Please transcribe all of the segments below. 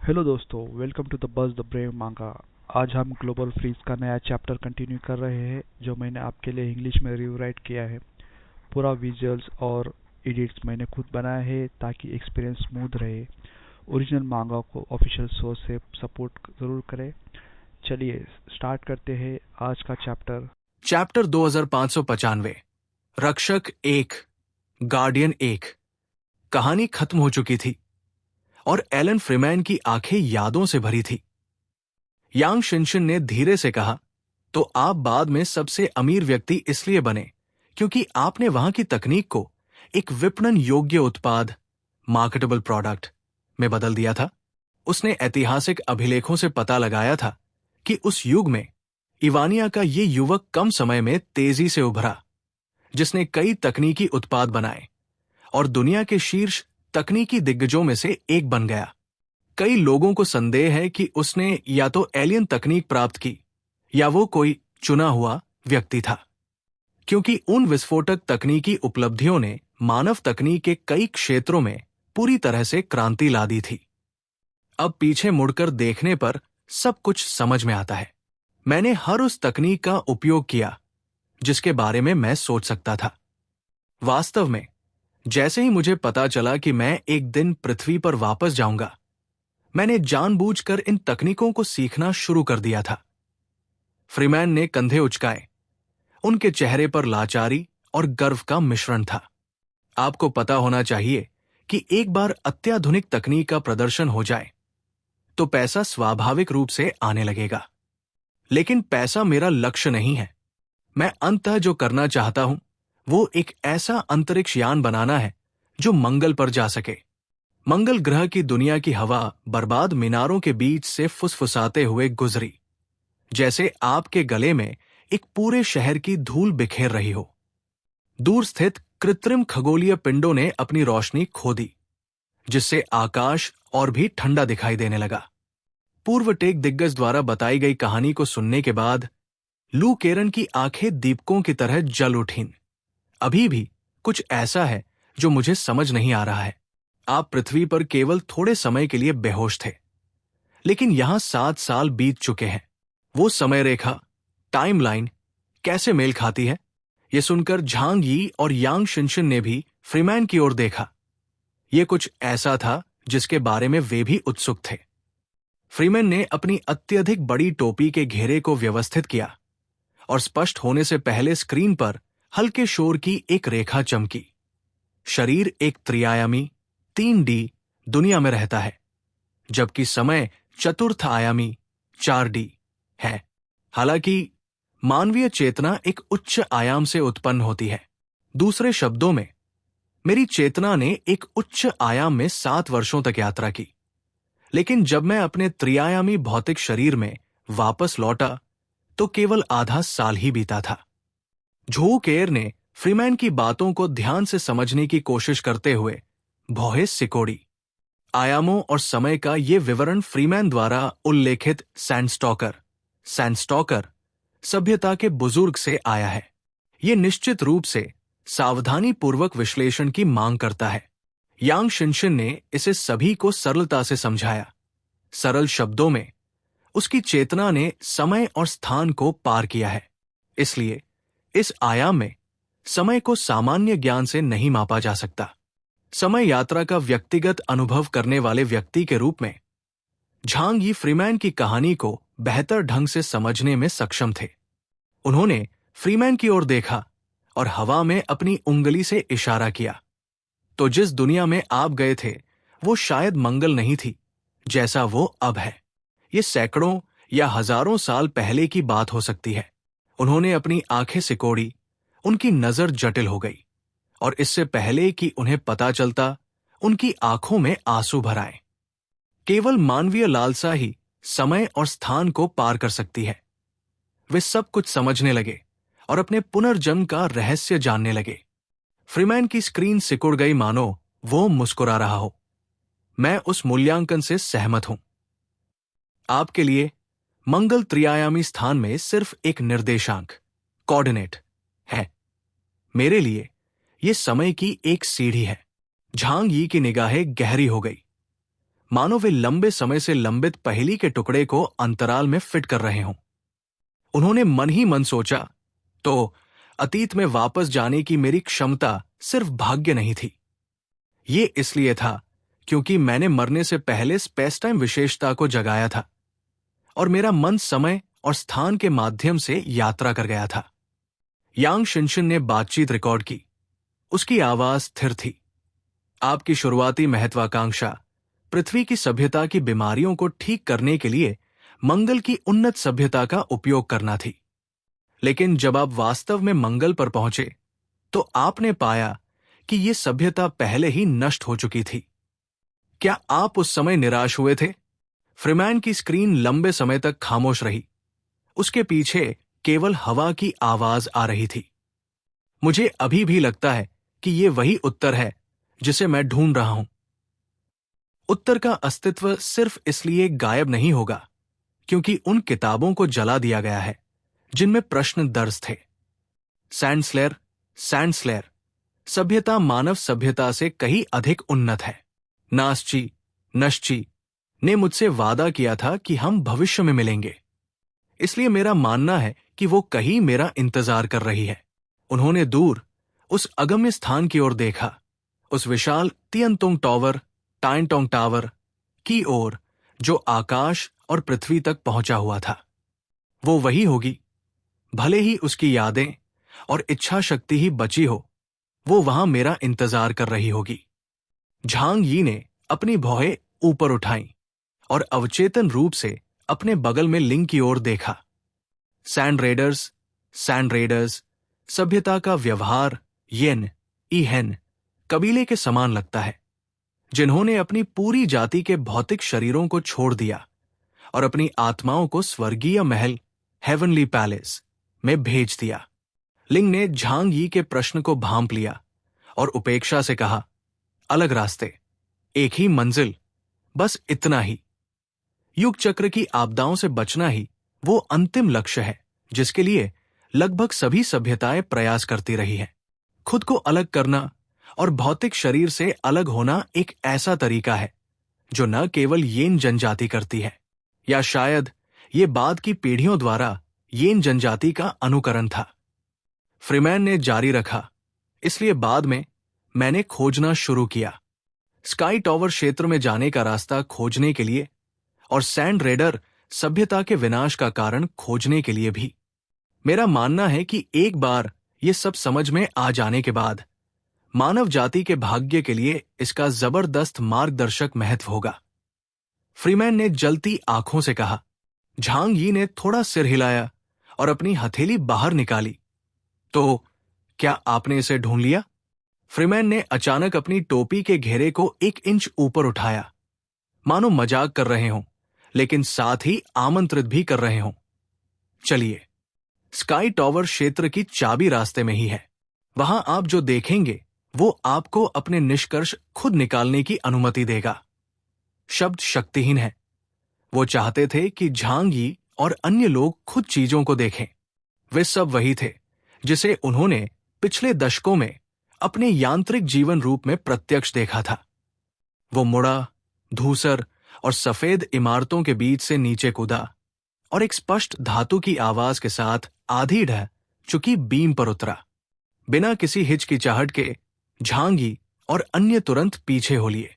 Hello दोस्तों, welcome to the buzz the brave manga. आज हम ग्लोबल फ्रीज का नया चैप्टर कंटिन्यू कर रहे हैं जो मैंने आपके लिए इंग्लिश में रिवराइट किया है। पूरा विजुअल्स और एडिट्स मैंने खुद बनाया है ताकि एक्सपीरियंस स्मूथ रहे। ओरिजिनल मांगा को ऑफिशियल सोर्स से सपोर्ट जरूर करें। चलिए स्टार्ट करते हैं आज का चैप्टर। चैप्टर 2595 रक्षक 1 गार्डियन 1। कहानी खत्म हो चुकी थी और एलन फ्रीमैन की आंखें यादों से भरी थी। यांग शिनशिन ने धीरे से कहा, तो आप बाद में सबसे अमीर व्यक्ति इसलिए बने क्योंकि आपने वहां की तकनीक को एक विपणन योग्य उत्पाद, मार्केटेबल प्रोडक्ट में बदल दिया था। उसने ऐतिहासिक अभिलेखों से पता लगाया था कि उस युग में इवानिया का ये युवक कम समय में तेजी से उभरा, जिसने कई तकनीकी उत्पाद बनाए और दुनिया के शीर्ष तकनीकी दिग्गजों में से एक बन गया। कई लोगों को संदेह है कि उसने या तो एलियन तकनीक प्राप्त की या वो कोई चुना हुआ व्यक्ति था, क्योंकि उन विस्फोटक तकनीकी उपलब्धियों ने मानव तकनीक के कई क्षेत्रों में पूरी तरह से क्रांति ला दी थी। अब पीछे मुड़कर देखने पर सब कुछ समझ में आता है। मैंने हर उस तकनीक का उपयोग किया जिसके बारे में मैं सोच सकता था। वास्तव में जैसे ही मुझे पता चला कि मैं एक दिन पृथ्वी पर वापस जाऊंगा, मैंने जानबूझकर इन तकनीकों को सीखना शुरू कर दिया था। फ्रीमैन ने कंधे उचकाए। उनके चेहरे पर लाचारी और गर्व का मिश्रण था। आपको पता होना चाहिए कि एक बार अत्याधुनिक तकनीक का प्रदर्शन हो जाए तो पैसा स्वाभाविक रूप से आने लगेगा। लेकिन पैसा मेरा लक्ष्य नहीं है। मैं अंततः जो करना चाहता हूं वो एक ऐसा अंतरिक्ष यान बनाना है जो मंगल पर जा सके। मंगल ग्रह की दुनिया की हवा बर्बाद मीनारों के बीच से फुसफुसाते हुए गुजरी, जैसे आपके गले में एक पूरे शहर की धूल बिखेर रही हो। दूर स्थित कृत्रिम खगोलीय पिंडों ने अपनी रोशनी खो दी, जिससे आकाश और भी ठंडा दिखाई देने लगा। पूर्व टेक दिग्गज द्वारा बताई गई कहानी को सुनने के बाद लू केरन की आंखें दीपकों की तरह जल उठीं। अभी भी कुछ ऐसा है जो मुझे समझ नहीं आ रहा है। आप पृथ्वी पर केवल थोड़े समय के लिए बेहोश थे, लेकिन यहां 7 साल बीत चुके हैं। वो समय रेखा, टाइमलाइन कैसे मेल खाती है? ये सुनकर झांग यी और यांग शिनशिन ने भी फ्रीमैन की ओर देखा। ये कुछ ऐसा था जिसके बारे में वे भी उत्सुक थे। फ्रीमैन ने अपनी अत्यधिक बड़ी टोपी के घेरे को व्यवस्थित किया और स्पष्ट होने से पहले स्क्रीन पर हल्के शोर की एक रेखा चमकी। शरीर एक त्रिआयामी 3D दुनिया में रहता है, जबकि समय चतुर्थ आयामी 4D है। हालांकि मानवीय चेतना एक उच्च आयाम से उत्पन्न होती है। दूसरे शब्दों में, मेरी चेतना ने एक उच्च आयाम में 7 वर्षों तक यात्रा की, लेकिन जब मैं अपने त्रिआयामी भौतिक शरीर में वापस लौटा तो केवल आधा साल ही बीता था। झो केर ने फ्रीमैन की बातों को ध्यान से समझने की कोशिश करते हुए भौहें सिकोड़ी। आयामों और समय का ये विवरण फ्रीमैन द्वारा उल्लेखित सैंडस्टॉकर सभ्यता के बुजुर्ग से आया है। ये निश्चित रूप से सावधानी पूर्वक विश्लेषण की मांग करता है। यांग शिनशिन ने इसे सभी को सरलता से समझाया। सरल शब्दों में, उसकी चेतना ने समय और स्थान को पार किया है, इसलिए इस आयाम में समय को सामान्य ज्ञान से नहीं मापा जा सकता। समय यात्रा का व्यक्तिगत अनुभव करने वाले व्यक्ति के रूप में झांग यी फ्रीमैन की कहानी को बेहतर ढंग से समझने में सक्षम थे। उन्होंने फ्रीमैन की ओर देखा और हवा में अपनी उंगली से इशारा किया। तो जिस दुनिया में आप गए थे वो शायद मंगल नहीं थी जैसा वो अब है। ये सैकड़ों या हजारों साल पहले की बात हो सकती है। उन्होंने अपनी आंखें सिकोड़ी। उनकी नजर जटिल हो गई और इससे पहले कि उन्हें पता चलता, उनकी आंखों में आंसू भर आए। केवल मानवीय लालसा ही समय और स्थान को पार कर सकती है। वे सब कुछ समझने लगे और अपने पुनर्जन्म का रहस्य जानने लगे। फ्रीमैन की स्क्रीन सिकुड़ गई मानो वो मुस्कुरा रहा हो। मैं उस मूल्यांकन से सहमत हूं। आपके लिए मंगल त्रिआयामी स्थान में सिर्फ एक निर्देशांक, कोऑर्डिनेट है। मेरे लिए यह समय की एक सीढ़ी है। झांग यी की निगाहें गहरी हो गई। मानो वे लंबे समय से लंबित पहेली के टुकड़े को अंतराल में फिट कर रहे हों। उन्होंने मन ही मन सोचा, तो अतीत में वापस जाने की मेरी क्षमता सिर्फ भाग्य नहीं थी। ये इसलिए था क्योंकि मैंने मरने से पहले स्पेस टाइम विशेषता को जगाया था और मेरा मन समय और स्थान के माध्यम से यात्रा कर गया था। यांग शिनशिन ने बातचीत रिकॉर्ड की। उसकी आवाज स्थिर थी। आपकी शुरुआती महत्वाकांक्षा पृथ्वी की सभ्यता की बीमारियों को ठीक करने के लिए मंगल की उन्नत सभ्यता का उपयोग करना थी। लेकिन जब आप वास्तव में मंगल पर पहुंचे तो आपने पाया कि यह सभ्यता पहले ही नष्ट हो चुकी थी। क्या आप उस समय निराश हुए थे? फ्रीमैन की स्क्रीन लंबे समय तक खामोश रही। उसके पीछे केवल हवा की आवाज आ रही थी। मुझे अभी भी लगता है कि यह वही उत्तर है जिसे मैं ढूंढ रहा हूं। उत्तर का अस्तित्व सिर्फ इसलिए गायब नहीं होगा क्योंकि उन किताबों को जला दिया गया है जिनमें प्रश्न दर्ज थे। सैंडस्लेयर, सभ्यता मानव सभ्यता से कहीं अधिक उन्नत है। नश्ची ने मुझसे वादा किया था कि हम भविष्य में मिलेंगे, इसलिए मेरा मानना है कि वो कहीं मेरा इंतजार कर रही है। उन्होंने दूर उस अगम्य स्थान की ओर देखा, उस विशाल तियनतोंग टावर की ओर जो आकाश और पृथ्वी तक पहुंचा हुआ था। वो वही होगी। भले ही उसकी यादें और इच्छा शक्ति ही बची हो, वो वहां मेरा इंतजार कर रही होगी। झांग यी ने अपनी भौहें ऊपर उठाई और अवचेतन रूप से अपने बगल में लिंग की ओर देखा। सैंड रेडर्स, सभ्यता का व्यवहार ईहेन कबीले के समान लगता है, जिन्होंने अपनी पूरी जाति के भौतिक शरीरों को छोड़ दिया और अपनी आत्माओं को स्वर्गीय महल हेवनली पैलेस में भेज दिया। लिंग ने झांग यी के प्रश्न को भांप लिया और उपेक्षा से कहा, अलग रास्ते, एक ही मंजिल, बस इतना ही। युग चक्र की आपदाओं से बचना ही वो अंतिम लक्ष्य है जिसके लिए लगभग सभी सभ्यताएं प्रयास करती रही हैं। खुद को अलग करना और भौतिक शरीर से अलग होना एक ऐसा तरीका है जो न केवल येन जनजाति करती है, या शायद ये बाद की पीढ़ियों द्वारा येन जनजाति का अनुकरण था। फ्रीमैन ने जारी रखा, इसलिए बाद में मैंने खोजना शुरू किया, स्काई टॉवर क्षेत्र में जाने का रास्ता खोजने के लिए और सैंड रेडर सभ्यता के विनाश का कारण खोजने के लिए भी। मेरा मानना है कि एक बार ये सब समझ में आ जाने के बाद मानव जाति के भाग्य के लिए इसका जबरदस्त मार्गदर्शक महत्व होगा। फ्रीमैन ने जलती आंखों से कहा। झांग यी ने थोड़ा सिर हिलाया और अपनी हथेली बाहर निकाली। तो क्या आपने इसे ढूंढ लिया? फ्रीमैन ने अचानक अपनी टोपी के घेरे को 1 इंच ऊपर उठाया, मानो मजाक कर रहे हों, लेकिन साथ ही आमंत्रित भी कर रहे हों। चलिए, स्काई टॉवर क्षेत्र की चाबी रास्ते में ही है। वहां आप जो देखेंगे वो आपको अपने निष्कर्ष खुद निकालने की अनुमति देगा। शब्द शक्तिहीन है। वो चाहते थे कि झांग यी और अन्य लोग खुद चीजों को देखें। वे सब वही थे जिसे उन्होंने पिछले दशकों में अपने यांत्रिक जीवन रूप में प्रत्यक्ष देखा था। वो मुड़ा, धूसर और सफेद इमारतों के बीच से नीचे कूदा और एक स्पष्ट धातु की आवाज के साथ आधी ढह चुकी बीम पर उतरा। बिना किसी हिचकिचाहट के झांग यी और अन्य तुरंत पीछे हो लिए।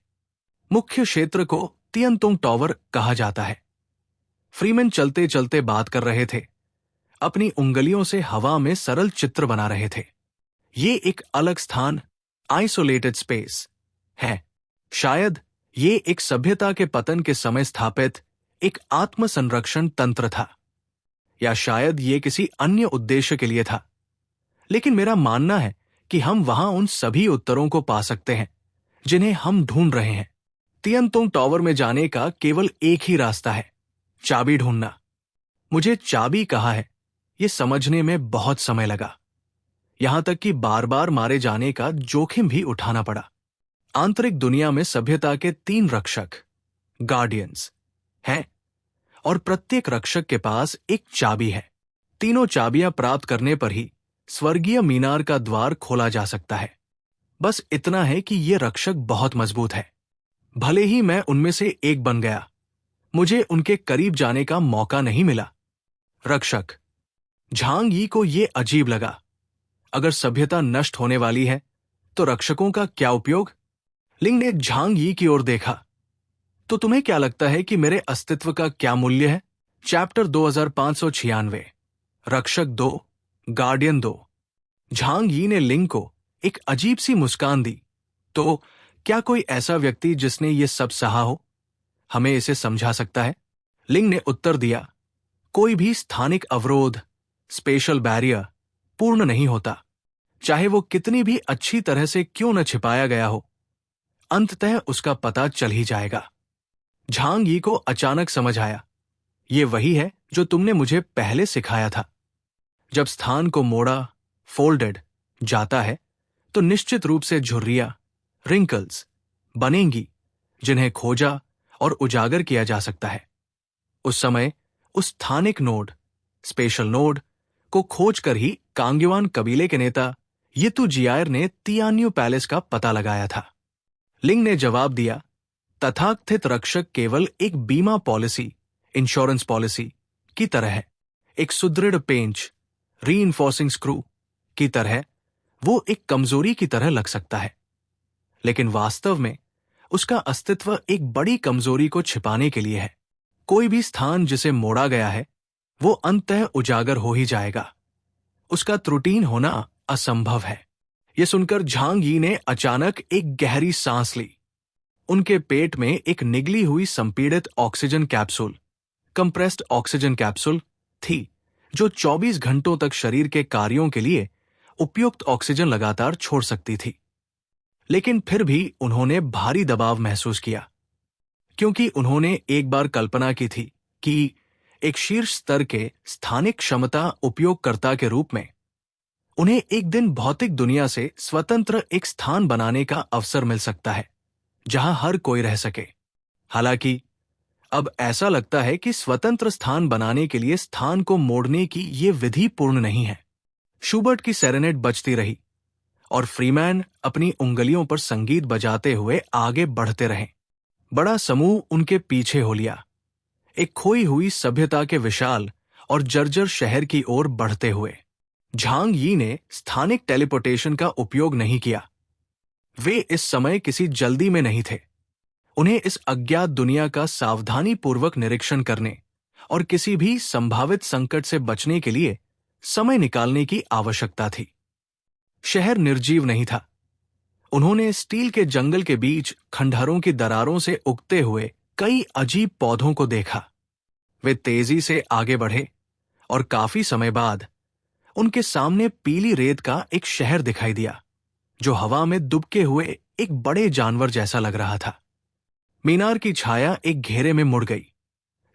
मुख्य क्षेत्र को तियनतोंग टावर कहा जाता है। फ्रीमैन चलते चलते बात कर रहे थे, अपनी उंगलियों से हवा में सरल चित्र बना रहे थे। ये एक अलग स्थान, आइसोलेटेड स्पेस है। शायद ये एक सभ्यता के पतन के समय स्थापित एक आत्मसंरक्षण तंत्र था, या शायद ये किसी अन्य उद्देश्य के लिए था। लेकिन मेरा मानना है कि हम वहां उन सभी उत्तरों को पा सकते हैं जिन्हें हम ढूंढ रहे हैं। तियनतोंग टावर में जाने का केवल एक ही रास्ता है, चाबी ढूंढना। मुझे चाबी कहा है, यह समझने में बहुत समय लगा, यहां तक कि बार बार मारे जाने का जोखिम भी उठाना पड़ा। आंतरिक दुनिया में सभ्यता के 3 रक्षक, गार्डियंस, हैं और प्रत्येक रक्षक के पास एक चाबी है। तीनों चाबियां प्राप्त करने पर ही स्वर्गीय मीनार का द्वार खोला जा सकता है। बस इतना है कि यह रक्षक बहुत मजबूत है। भले ही मैं उनमें से एक बन गया, मुझे उनके करीब जाने का मौका नहीं मिला। रक्षक। झांग यी को यह अजीब लगा। अगर सभ्यता नष्ट होने वाली है तो रक्षकों का क्या उपयोग? लिंग ने झांग यी की ओर देखा। तो तुम्हें क्या लगता है कि मेरे अस्तित्व का क्या मूल्य है? चैप्टर 2596। रक्षक 2, गार्डियन 2। झांग यी ने लिंग को एक अजीब सी मुस्कान दी। तो क्या कोई ऐसा व्यक्ति जिसने ये सब सहा हो हमें इसे समझा सकता है? लिंग ने उत्तर दिया, कोई भी स्थानिक अवरोध, स्पेशल बैरियर पूर्ण नहीं होता, चाहे वो कितनी भी अच्छी तरह से क्यों न छिपाया गया हो, अंततः उसका पता चल ही जाएगा। झांग यी को अचानक समझ आया, ये वही है जो तुमने मुझे पहले सिखाया था। जब स्थान को मोड़ा, फोल्डेड जाता है तो निश्चित रूप से झुर्रियां, रिंकल्स बनेंगी जिन्हें खोजा और उजागर किया जा सकता है। उस समय उस स्थानिक नोड, स्पेशल नोड को खोजकर ही कांग्युआन कबीले के नेता यितु जियायर ने तियान्यू पैलेस का पता लगाया था। लिंग ने जवाब दिया, तथाकथित रक्षक केवल एक बीमा पॉलिसी, इंश्योरेंस पॉलिसी की तरह है, एक सुदृढ़ पेंच, रीइंफोर्सिंग स्क्रू की तरह वो एक कमजोरी की तरह लग सकता है, लेकिन वास्तव में उसका अस्तित्व एक बड़ी कमजोरी को छिपाने के लिए है। कोई भी स्थान जिसे मोड़ा गया है वो अंततः उजागर हो ही जाएगा, उसका त्रुटिहीन होना असंभव है। यह सुनकर झांग यी ने अचानक एक गहरी सांस ली। उनके पेट में एक निगली हुई संपीड़ित oxygen capsule, compressed oxygen capsule थी, जो 24 घंटों तक शरीर के कार्यों के लिए उपयुक्त ऑक्सीजन लगातार छोड़ सकती थी। लेकिन फिर भी उन्होंने भारी दबाव महसूस किया, क्योंकि उन्होंने एक बार कल्पना की थी कि एक शीर्ष स्तर के स्थानिक क्षमता उपयोगकर्ता के रूप में उन्हें एक दिन भौतिक दुनिया से स्वतंत्र एक स्थान बनाने का अवसर मिल सकता है जहां हर कोई रह सके। हालांकि अब ऐसा लगता है कि स्वतंत्र स्थान बनाने के लिए स्थान को मोड़ने की ये विधि पूर्ण नहीं है। शूबर्ट की सेरेनेड बजती रही और फ्रीमैन अपनी उंगलियों पर संगीत बजाते हुए आगे बढ़ते रहे। बड़ा समूह उनके पीछे हो लिया, एक खोई हुई सभ्यता के विशाल और जर्जर शहर की ओर बढ़ते हुए। झांग यी ने स्थानिक टेलीपोर्टेशन का उपयोग नहीं किया। वे इस समय किसी जल्दी में नहीं थे। उन्हें इस अज्ञात दुनिया का सावधानीपूर्वक निरीक्षण करने और किसी भी संभावित संकट से बचने के लिए समय निकालने की आवश्यकता थी। शहर निर्जीव नहीं था। उन्होंने स्टील के जंगल के बीच खंडहरों की दरारों से उगते हुए कई अजीब पौधों को देखा। वे तेजी से आगे बढ़े और काफी समय बाद उनके सामने पीली रेत का एक शहर दिखाई दिया, जो हवा में दुबके हुए एक बड़े जानवर जैसा लग रहा था। मीनार की छाया एक घेरे में मुड़ गई,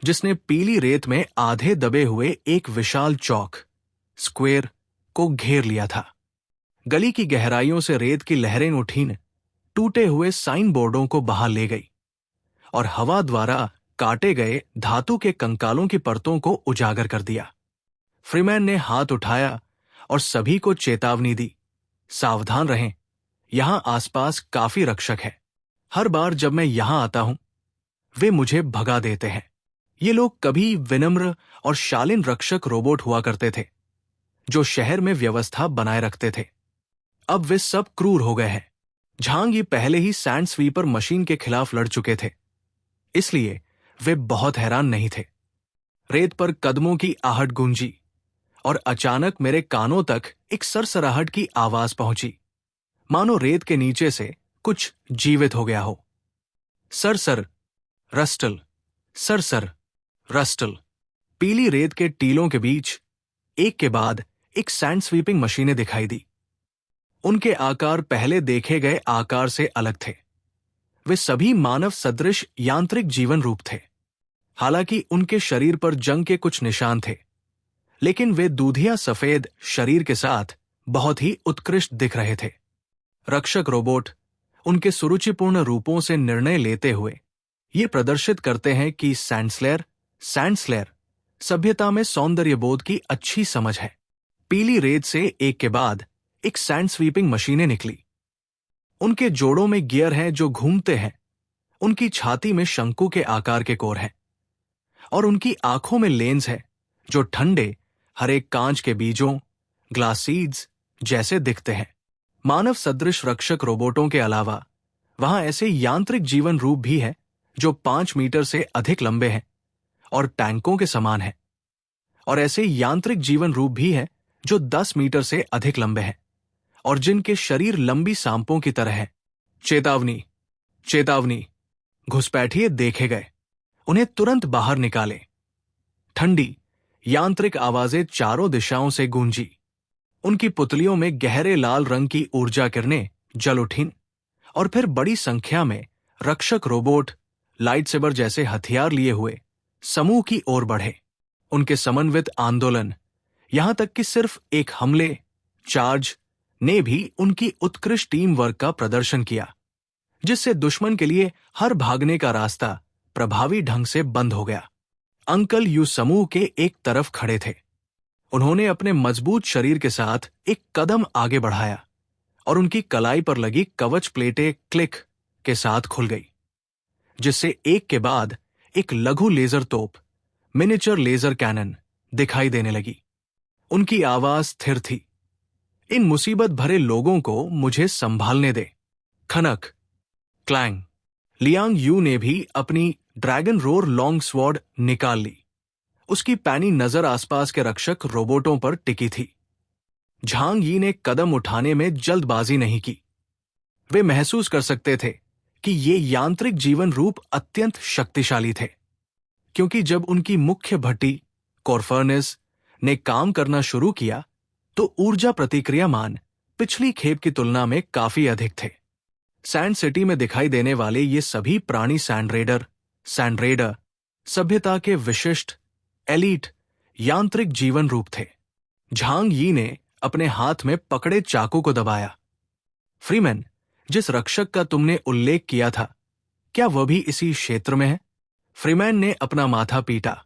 जिसने पीली रेत में आधे दबे हुए एक विशाल चौक, स्क्वेयर, को घेर लिया था। गली की गहराइयों से रेत की लहरें उठीं, टूटे हुए साइन बोर्डों को बहा ले गई और हवा द्वारा काटे गए धातु के कंकालों की परतों को उजागर कर दिया। फ्रीमैन ने हाथ उठाया और सभी को चेतावनी दी, सावधान रहें, यहां आसपास काफी रक्षक है। हर बार जब मैं यहां आता हूं, वे मुझे भगा देते हैं। ये लोग कभी विनम्र और शालीन रक्षक रोबोट हुआ करते थे, जो शहर में व्यवस्था बनाए रखते थे। अब वे सब क्रूर हो गए हैं। झांग यी पहले ही सैंड स्वीपर मशीन के खिलाफ लड़ चुके थे, इसलिए वे बहुत हैरान नहीं थे। रेत पर कदमों की आहट गूंजी और अचानक मेरे कानों तक एक सरसराहट की आवाज पहुंची, मानो रेत के नीचे से कुछ जीवित हो गया हो। सरसर, रस्टल, सरसर, रस्टल। पीली रेत के टीलों के बीच एक के बाद एक सैंड स्वीपिंग मशीनें दिखाई दी। उनके आकार पहले देखे गए आकार से अलग थे। वे सभी मानव सदृश यांत्रिक जीवन रूप थे। हालांकि उनके शरीर पर जंग के कुछ निशान थे, लेकिन वे दूधिया सफेद शरीर के साथ बहुत ही उत्कृष्ट दिख रहे थे। रक्षक रोबोट उनके सुरुचिपूर्ण रूपों से निर्णय लेते हुए ये प्रदर्शित करते हैं कि सैंडस्लेयर सभ्यता में सौंदर्यबोध की अच्छी समझ है। पीली रेत से एक के बाद एक सैंड स्वीपिंग मशीनें निकली। उनके जोड़ों में गियर हैं जो घूमते हैं उनकी छाती में शंकु के आकार के कोर हैं और उनकी आंखों में लेंस है जो ठंडे हरे कांच के बीजों, ग्लास सीड्स जैसे दिखते हैं। मानव सदृश रक्षक रोबोटों के अलावा वहां ऐसे यांत्रिक जीवन रूप भी है जो 5 मीटर से अधिक लंबे हैं और टैंकों के समान हैं, और ऐसे यांत्रिक जीवन रूप भी है जो 10 मीटर से अधिक लंबे हैं और जिनके शरीर लंबी सांपों की तरह हैं। चेतावनी, चेतावनी, घुसपैठिए देखे गए, उन्हें तुरंत बाहर निकालें। ठंडी यांत्रिक आवाजें चारों दिशाओं से गूंजी। उनकी पुतलियों में गहरे लाल रंग की ऊर्जा किरणें जल उठीं और फिर बड़ी संख्या में रक्षक रोबोट लाइट सेबर जैसे हथियार लिए हुए समूह की ओर बढ़े। उनके समन्वित आंदोलन, यहां तक कि सिर्फ एक हमले, चार्ज ने भी उनकी उत्कृष्ट टीम वर्क का प्रदर्शन किया, जिससे दुश्मन के लिए हर भागने का रास्ता प्रभावी ढंग से बंद हो गया। अंकल यू समूह के एक तरफ खड़े थे। उन्होंने अपने मजबूत शरीर के साथ एक कदम आगे बढ़ाया और उनकी कलाई पर लगी कवच प्लेटें क्लिक के साथ खुल गई, जिससे एक के बाद एक लघु लेजर तोप, मिनिएचर लेजर कैनन दिखाई देने लगी। उनकी आवाज स्थिर थी। इन मुसीबत भरे लोगों को मुझे संभालने दे। खनक, क्लैंग। लियांग यू ने भी अपनी ड्रैगन रोर लॉन्ग स्वॉर्ड निकाल ली। उसकी पैनी नजर आसपास के रक्षक रोबोटों पर टिकी थी। झांग यी ने कदम उठाने में जल्दबाजी नहीं की। वे महसूस कर सकते थे कि ये यांत्रिक जीवन रूप अत्यंत शक्तिशाली थे, क्योंकि जब उनकी मुख्य भट्टी कोरफर्नेस ने काम करना शुरू किया तो ऊर्जा प्रतिक्रिया मान पिछली खेप की तुलना में काफी अधिक थे। सैंड सिटी में दिखाई देने वाले ये सभी प्राणी सैंड्रेडर सभ्यता के विशिष्ट एलीट यांत्रिक जीवन रूप थे। झांग यी ने अपने हाथ में पकड़े चाकू को दबाया। फ्रीमैन, जिस रक्षक का तुमने उल्लेख किया था, क्या वह भी इसी क्षेत्र में है? फ्रीमैन ने अपना माथा पीटा।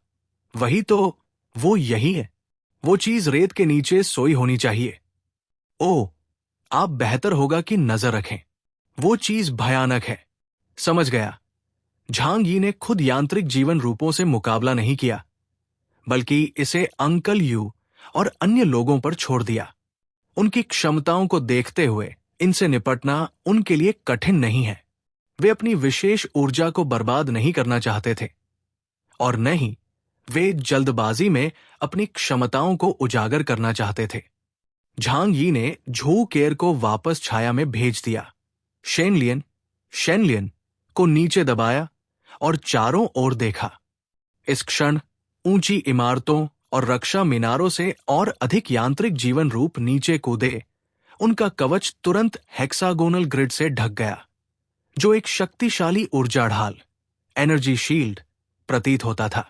वही तो, वो यही है। वो चीज रेत के नीचे सोई होनी चाहिए। ओह, आप बेहतर होगा कि नजर रखें। वो चीज भयानक है। समझ गया। झांग यी ने खुद यांत्रिक जीवन रूपों से मुकाबला नहीं किया, बल्कि इसे अंकल यू और अन्य लोगों पर छोड़ दिया। उनकी क्षमताओं को देखते हुए इनसे निपटना उनके लिए कठिन नहीं है। वे अपनी विशेष ऊर्जा को बर्बाद नहीं करना चाहते थे, और न ही वे जल्दबाजी में अपनी क्षमताओं को उजागर करना चाहते थे। झांग यी ने झू केर को वापस छाया में भेज दिया। शेनलियन को नीचे दबाया और चारों ओर देखा। इस क्षण ऊंची इमारतों और रक्षा मीनारों से और अधिक यांत्रिक जीवन रूप नीचे कूदे। उनका कवच तुरंत हेक्सागोनल ग्रिड से ढक गया, जो एक शक्तिशाली ऊर्जा ढाल, एनर्जी शील्ड प्रतीत होता था।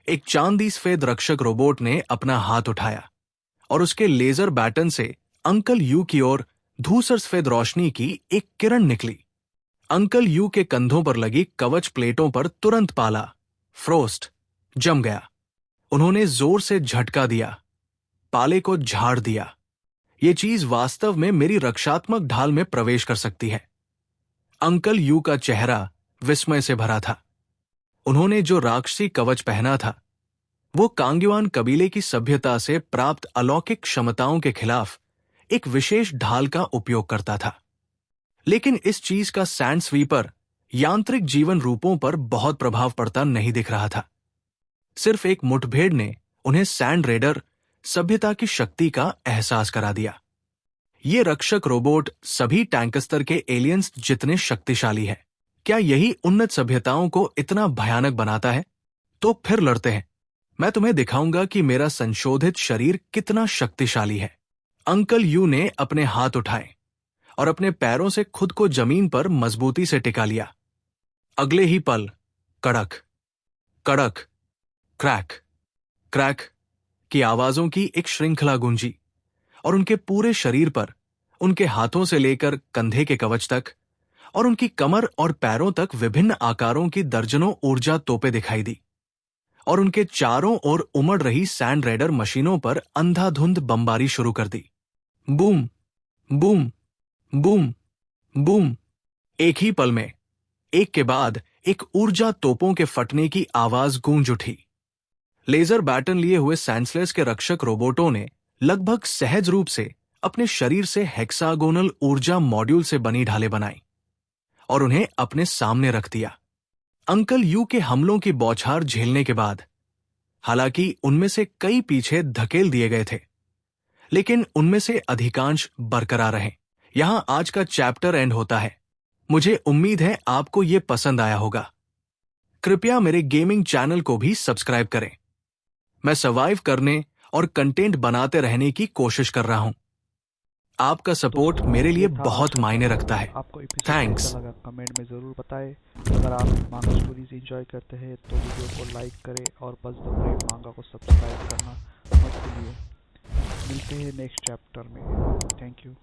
एक चांदी सफेद रक्षक रोबोट ने अपना हाथ उठाया और उसके लेजर बैटन से अंकल यू की ओर धूसर सफेद रोशनी की एक किरण निकली। अंकल यू के कंधों पर लगी कवच प्लेटों पर तुरंत पाला फ्रोस्ट जम गया। उन्होंने जोर से झटका दिया, पाले को झाड़ दिया। ये चीज वास्तव में मेरी रक्षात्मक ढाल में प्रवेश कर सकती है। अंकल यू का चेहरा विस्मय से भरा था। उन्होंने जो राक्षसी कवच पहना था, वो कांग्युआन कबीले की सभ्यता से प्राप्त अलौकिक क्षमताओं के खिलाफ एक विशेष ढाल का उपयोग करता था। लेकिन इस चीज का सैंड स्वीपर यांत्रिक जीवन रूपों पर बहुत प्रभाव पड़ता नहीं दिख रहा था। सिर्फ एक मुठभेड़ ने उन्हें सैंड रेडर सभ्यता की शक्ति का एहसास करा दिया। ये रक्षक रोबोट सभी टैंक स्तर के एलियंस जितने शक्तिशाली है। क्या यही उन्नत सभ्यताओं को इतना भयानक बनाता है? तो फिर लड़ते हैं। मैं तुम्हें दिखाऊंगा कि मेरा संशोधित शरीर कितना शक्तिशाली है। अंकल यू ने अपने हाथ उठाए और अपने पैरों से खुद को जमीन पर मजबूती से टिका लिया। अगले ही पल कड़क कड़क क्रैक क्रैक की आवाजों की एक श्रृंखला गूंजी और उनके पूरे शरीर पर, उनके हाथों से लेकर कंधे के कवच तक और उनकी कमर और पैरों तक विभिन्न आकारों की दर्जनों ऊर्जा तोपें दिखाई दी और उनके चारों ओर उमड़ रही सैंड रेडर मशीनों पर अंधाधुंध बमबारी शुरू कर दी। Boom boom boom boom. एक ही पल में एक के बाद एक ऊर्जा तोपों के फटने की आवाज गूंज उठी। लेजर बैटन लिए हुए सेंसलेस के रक्षक रोबोटों ने लगभग सहज रूप से अपने शरीर से हेक्सागोनल ऊर्जा मॉड्यूल से बनी ढालें बनाई और उन्हें अपने सामने रख दिया। अंकल यू के हमलों की बौछार झेलने के बाद, हालांकि उनमें से कई पीछे धकेल दिए गए थे, लेकिन उनमें से अधिकांश बरकरार रहे। यहां आज का चैप्टर एंड होता है। मुझे उम्मीद है आपको यह पसंद आया होगा। कृपया मेरे गेमिंग चैनल को भी सब्सक्राइब करें। मैं सर्वाइव करने और कंटेंट बनाते रहने की कोशिश कर रहा हूं। आपका सपोर्ट मेरे लिए बहुत मायने रखता है। आपको एपिसोड थैंक्स। कैसा लगा कमेंट में ज़रूर बताएं। अगर आप मांगा स्टोरीज एंजॉय करते हैं तो वीडियो को लाइक करें और बस द ब्रेव मांगा को सब्सक्राइब करना मत भूलिए। मिलते हैं नेक्स्ट चैप्टर में। Thank you.